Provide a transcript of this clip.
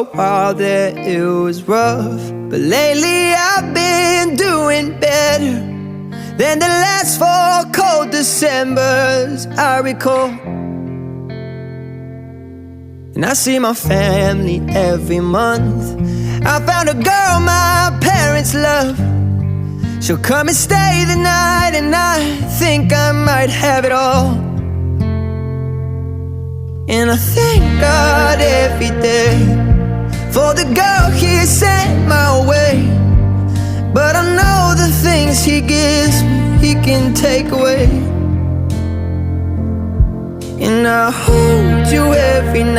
a while there it was rough, but lately I've been doing better than the last 4 cold Decembers I recall. And I see my family every month. I found a girl my parents love. She'll come and stay the night, and I think I might have it all. And I thank God every day for the girl He sent my way. But I know the things He gives me, He can take away. And I hold you every night.